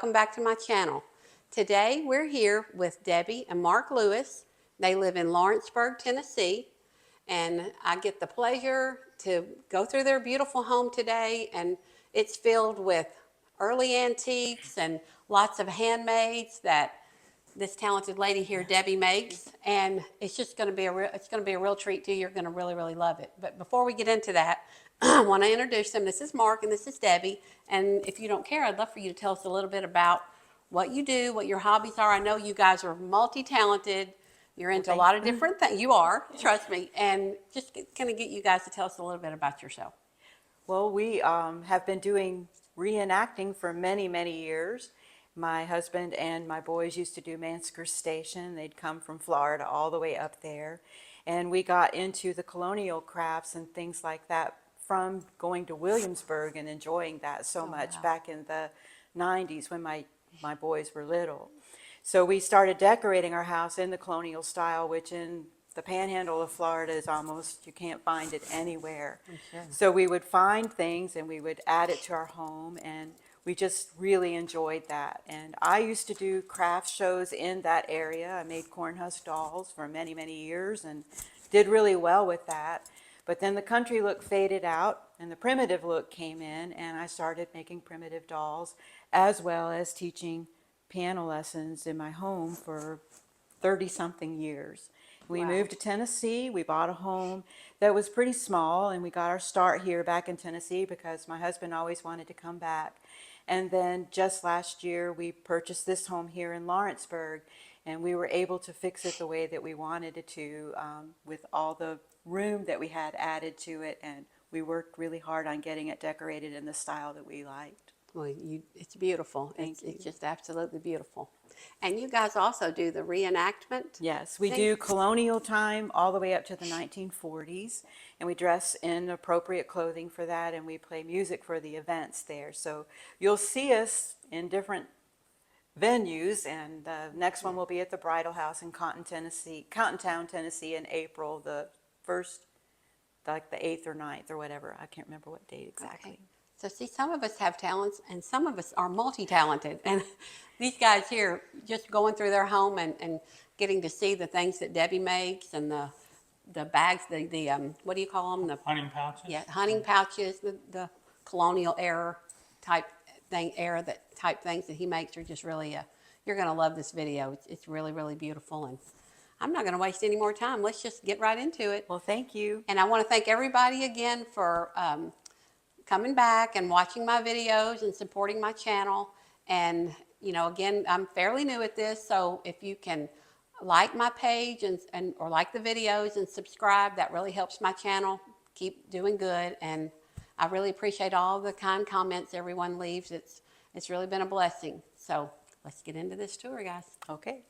welcome back to my channel. Today we're here with Debbie and Mark Lewis. They live in Lawrenceburg, Tennessee, and I get the pleasure to go through their beautiful home today, and it's filled with early antiques and lots of handmades that this talented lady here, Debbie, makes, and it's just going to be a real treat to you. You're going to really love it. But before we get into that, I want to introduce them. This is Mark and this is Debbie. And if you don't care, I'd love for you to tell us a little bit about what you do, what your hobbies are. I know you guys are multi-talented. You're into a lot of different things. You are, trust me. And just kind of get you guys to tell us a little bit about yourself. Well, we have been doing reenacting for many years. My husband and my boys used to do Mansker Station. They'd come from Florida all the way up there. And we got into the colonial crafts and things like that from going to Williamsburg and enjoying that so much back in the 90s when my boys were little. So we started decorating our house in the colonial style, which in the panhandle of Florida is almost, you can't find it anywhere. Sure. So we would find things and we would add it to our home, and we just really enjoyed that. And I used to do craft shows in that area. I made corn husk dolls for many years and did really well with that. But then the country look faded out and the primitive look came in, and I started making primitive dolls as well as teaching piano lessons in my home for 30-something years. We moved to Tennessee. We bought a home that was pretty small, and we got our start here back in Tennessee because my husband always wanted to come back. And then just last year, we purchased this home here in Lawrenceburg, and we were able to fix it the way that we wanted it to, with all the room that we had added to it, and we worked really hard on getting it decorated in the style that we liked. Well, it's beautiful. Thank you. It's just absolutely beautiful. And you guys also do the reenactment? Yes, we do colonial time all the way up to the 1940s, and we dress in appropriate clothing for that, and we play music for the events there. So you'll see us in different venues, and the next one will be at the Bridal House in Cottontown, Tennessee in April, the 1st, like the 8th or 9th or whatever. I can't remember what date exactly. Okay. So see, some of us have talents and some of us are multi-talented. And these guys here, just going through their home and getting to see the things that Debbie makes and the bags, the what do you call them? The hunting pouches? Yeah, hunting pouches, the colonial era type things that he makes are just really, you're going to love this video. It's really beautiful. And I'm not going to waste any more time. Let's just get right into it. Well, thank you. And I want to thank everybody again for coming back and watching my videos and supporting my channel. And, you know, again, I'm fairly new at this, so if you can like my page or like the videos and subscribe, that really helps my channel keep doing good. And I really appreciate all the kind comments everyone leaves. It's really been a blessing. So let's get into this tour, guys. Okay.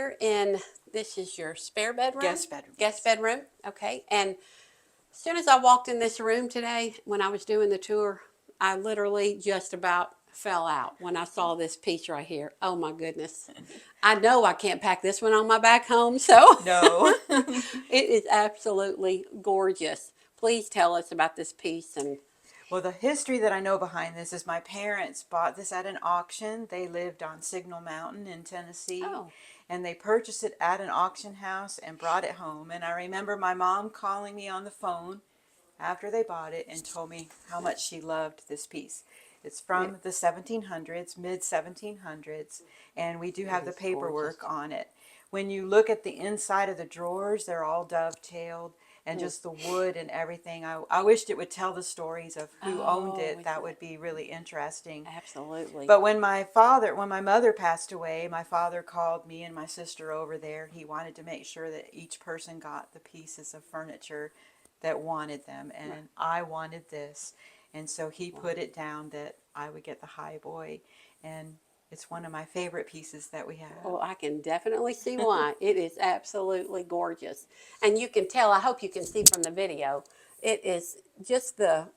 here in, this is your spare bedroom? Guest bedroom, Guest yes. bedroom, okay. And as soon as I walked in this room today, when I was doing the tour, I literally just about fell out when I saw this piece right here. Oh my goodness. I know I can't pack this one on my back home, so No. it is absolutely gorgeous. Please tell us about this piece. And Well, the history that I know behind this is my parents bought this at an auction. They lived on Signal Mountain in Tennessee. oh, And they purchased it at an auction house and brought it home. And I remember my mom calling me on the phone after they bought it and told me how much she loved this piece. It's from the 1700s, mid 1700s, and we do have the is gorgeous. paperwork on it. When you look at the inside of the drawers, they're all dovetailed, and just the wood and everything. I wished it would tell the stories of who owned Oh, it. That isn't would be really interesting. absolutely. But when my mother passed away, my father called me and my sister over there. He wanted to make sure that each person got the pieces of furniture that wanted them, and I wanted this. And so he put it down that I would get the high boy, and it's one of my favorite pieces that we have. Well, I can definitely see why. It is absolutely gorgeous. And you can tell, I hope you can see from the video, it is just the,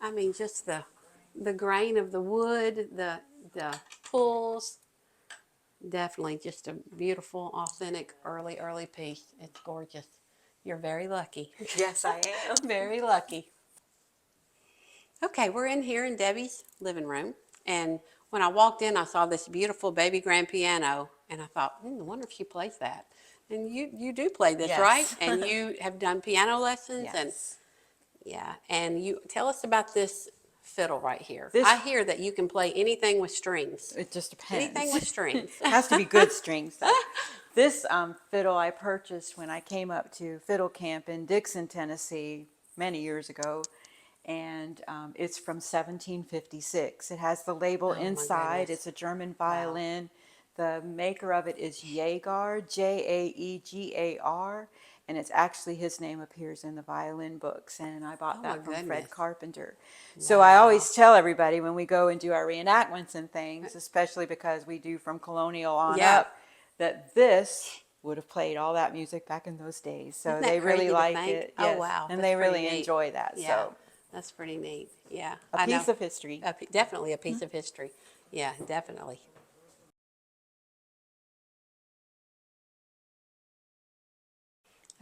I mean, just the grain of the wood, the pulls. Definitely just a beautiful, authentic, early piece. It's gorgeous. You're very lucky. Yes, I am. Very lucky. Okay, we're in here in Debbie's living room, and when I walked in, I saw this beautiful baby grand piano, and I thought, I wonder if she plays that. And you do play this, Yes. right? And you have done piano lessons, and Yes. yeah. And you tell us about this fiddle right here. This- I hear that you can play anything with strings. It just depends. Anything with strings. It has to be good strings, though. This fiddle I purchased when I came up to fiddle camp in Dixon, Tennessee, many years ago, and it's from 1756. It has the label Oh, my inside. goodness. It's a German violin. The maker of it is Jaegar, Jaegar, and it's actually his name appears in the violin books, and I bought Oh, that my from goodness. Fred Carpenter. So I always tell everybody when we go and do our reenactments and things, especially because we do from Colonial on Yeah. up, that this would have played all that music back in those days. So Isn't that they really crazy to like think? it. Oh, Yes. wow. And That's they pretty really neat. enjoy that. Yeah, So that's pretty neat. Yeah, a I know. piece of history. Definitely a piece of history. Yeah, definitely.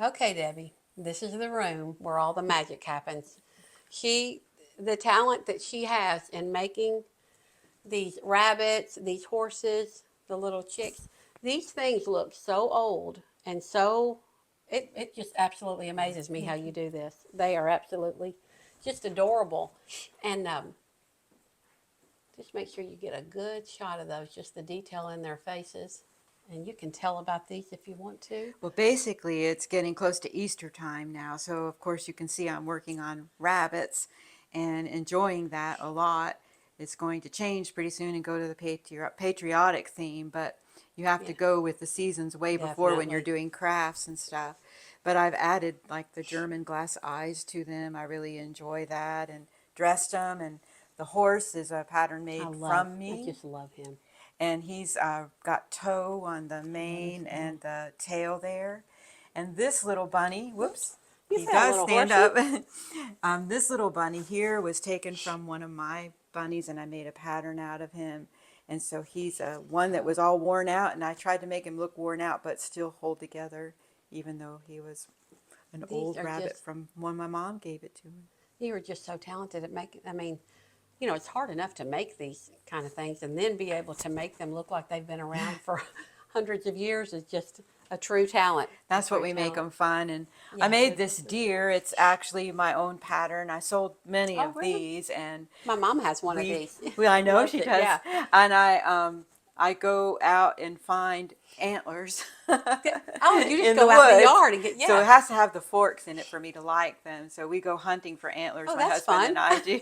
Okay, Debbie, this is the room where all the magic happens. The talent that she has in making these rabbits, these horses, the little chicks, these things look so old and so, it just absolutely amazes me how you do this. They are absolutely just adorable. And just make sure you get a good shot of those, just the detail in their faces. And you can tell about these if you want to. Well, basically, it's getting close to Easter time now. So, of course, you can see I'm working on rabbits and enjoying that a lot. It's going to change pretty soon and go to the patriotic theme, but you have to Yeah. go with the seasons way before when you're Definitely. doing crafts and stuff. But I've added like the German glass eyes to them. I really enjoy that, and dressed them. And the horse is a pattern made from I me. just love him. And he's got toe on the mane and the tail there. And this little bunny, whoops, You he say a does little stand horsey? up. This little bunny here was taken from one of my bunnies, and I made a pattern out of him. And so he's one that was all worn out, and I tried to make him look worn out, but still hold together, even though he was an These old are rabbit just- from when my mom gave it to him. You are just so talented at making, I mean, it's hard enough to make these kind of things and then be able to make them look like they've been around for hundreds of years is just a true talent. That's what we make them fun. And I made this deer. It's actually my own pattern. I sold many Oh, of really? these, and My mom has one of these. well, I know Loves she it, does. yeah. And I go out and find antlers. Oh, you just in go the out in the woods. yard and get, So it yeah. has to have the forks in it for me to like them. So we go hunting for antlers. Oh, my that's husband fun. and I do.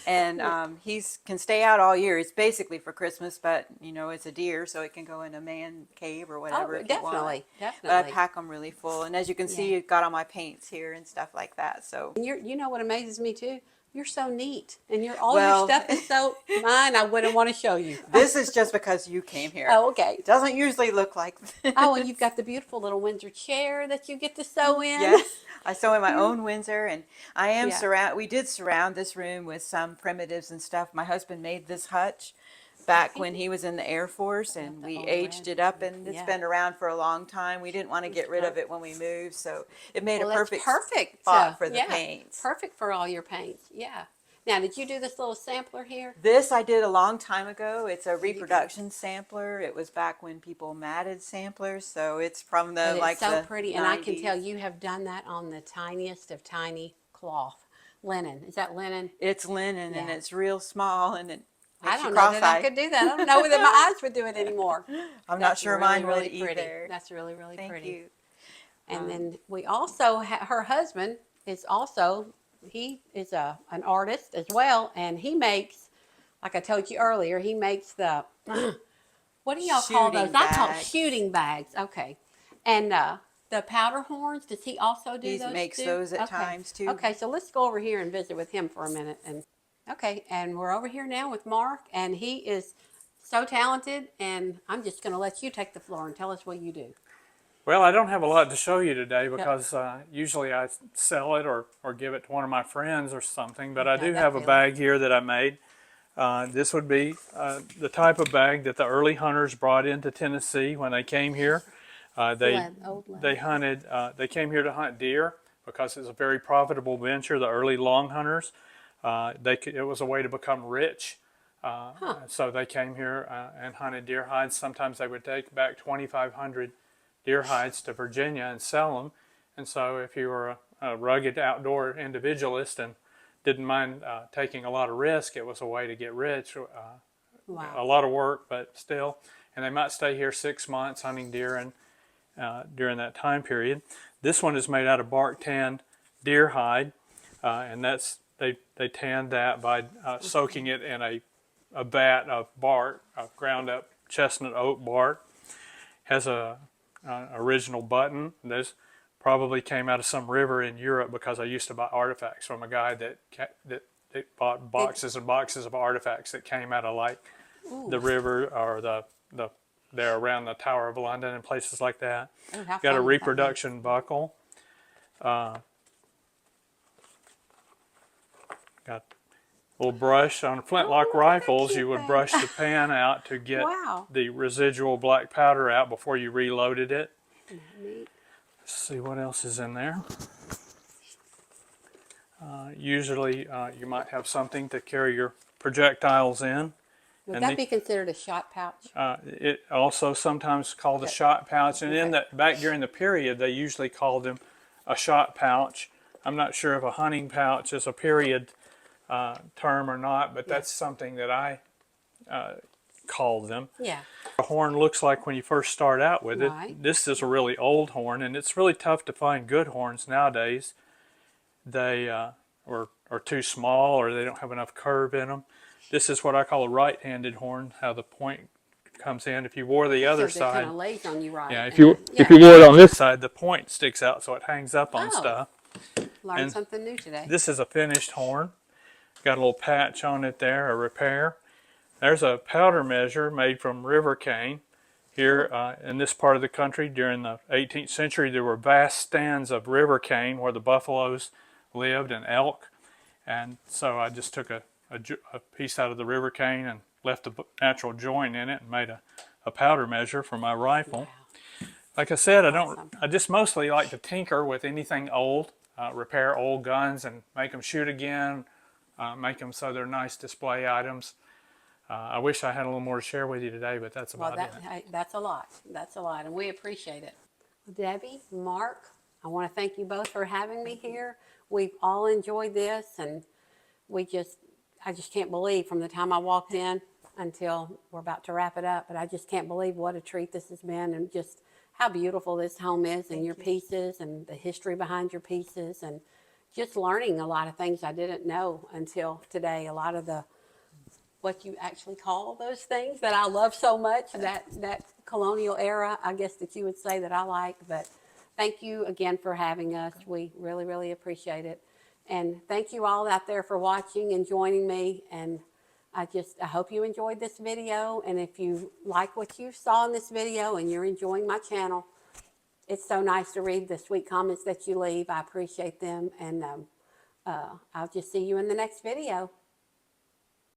And he's can stay out all year. It's basically for Christmas, but it's a deer, so it can go in a man cave or whatever. Oh, if you want. definitely, But I definitely. pack them really full, and as you can see, Yeah. it got all my paints here and stuff like that. So And you know what amazes me too? You're so neat, and all your Well, stuff is so mine. I wouldn't want to show you. this is just because you came here. Oh, okay. It doesn't usually look like this. Oh, and you've got the beautiful little Windsor chair that you get to sew in. Yes, I sew in my own Windsor, and I am Yeah. we did surround this room with some primitives and stuff. My husband made this hutch back when he was in the Air Force, and the we old aged red. it up, and it's Yeah. been around for a long time. We didn't want to get rid of it when we moved, so it made Well, a that's perfect perfect. spot for the Yeah, paints. perfect for all your paints. Yeah. Now, did you do this little sampler here? This I did a long time ago. It's a you go. reproduction sampler. It was back when people matted samplers, so it's from the But it's so the pretty, and I can 90s. tell you have done that on the tiniest of tiny cloth. Linen. Is that linen? It's linen and Yeah. it's real small and it I makes you don't know that I cross-eyed. could do that. I don't know whether my eyes would do it anymore. I'm not That's sure really, mine really would pretty. either. That's really, really Thank pretty. you. And then we also her husband is also he is an artist as well, and he makes, like I told you earlier, he makes the what do y'all call those? Shooting I call bags. shooting bags. Okay, and the powder horns. Does he also do He those? makes too? those at Okay. times too. Okay, so let's go over here and visit with him for a minute. And okay, and we're over here now with Mark, and he is so talented. And I'm just going to let you take the floor and tell us what you do. Well, I don't have a lot to show you today because usually I sell it or give it to one of my friends or something, but I Got do that have a feeling. bag here that I made. This would be the type of bag that the early hunters brought into Tennessee when they came here. Old They lead. hunted. They came here to hunt deer because it's a very profitable venture. The early long hunters, it was a way to become rich. So they came here and hunted deer hides. Sometimes they would take back 2,500 deer hides to Virginia and sell them. And so if you were a rugged outdoor individualist and didn't mind taking a lot of risk, it was a way to get rich. Wow. A lot of work, but still. And they might stay here 6 months hunting deer and during that time period. This one is made out of bark tanned deer hide, and that's they tanned that by soaking it in a vat of bark, of ground up chestnut oak bark. Has a original button. This probably came out of some river in Europe because I used to buy artifacts from a guy that bought boxes and boxes of artifacts that came out of like the river or the there around the Tower of London and places like that. Oh, how Got a fun would that be? reproduction buckle. Got a little brush on flintlock Oh, look at that rifles. cute You would thing. brush the pan out to get Wow. the residual black powder out before you reloaded it. Neat. Let's see what else is in there. Usually you might have something to carry your projectiles in. Would And that the- be considered a shot pouch? It also sometimes called a shot pouch, and in that back during the period they usually called them a shot pouch. I'm not sure if a hunting pouch is a period term or not, but that's something that I called them. Yeah. A horn looks like when you first start out with it. Right. This is a really old horn, and it's really tough to find good horns nowadays. They are too small or they don't have enough curve in them. This is what I call a right-handed horn, how the point comes in. If you wore the other So they kind side, of lays on you right. yeah, and if you then- wore it on this side, the point sticks out so it hangs up on Oh. stuff. Learned and something new today. This is a finished horn. Got a little patch on it there, a repair. There's a powder measure made from river cane. Here in this part of the country during the 18th century, there were vast stands of river cane where the buffaloes lived and elk. And so I just took a piece out of the river cane and left the natural joint in it and made a powder measure for my rifle. Wow. Like I said, Awesome. I just mostly like to tinker with anything old, repair old guns and make them shoot again, make them so they're nice display items. I wish I had a little more to share with you today, but that's Well, about it. that's a lot. That's a lot, and we appreciate it. Debbie, Mark, I want to thank you both for having me here. We've all enjoyed this, and I just can't believe from the time I walked in until we're about to wrap it up, but I just can't believe what a treat this has been and just how beautiful this home is and your pieces and the history behind your pieces and just learning a lot of things I didn't know until today. A lot of what you actually call those things that I love so much, that colonial era, I guess that you would say that I like. But thank you again for having us. We really, really appreciate it. And thank you all out there for watching and joining me. And I hope you enjoyed this video. And if you like what you saw in this video and you're enjoying my channel, it's so nice to read the sweet comments that you leave. I appreciate them. And I'll just see you in the next video.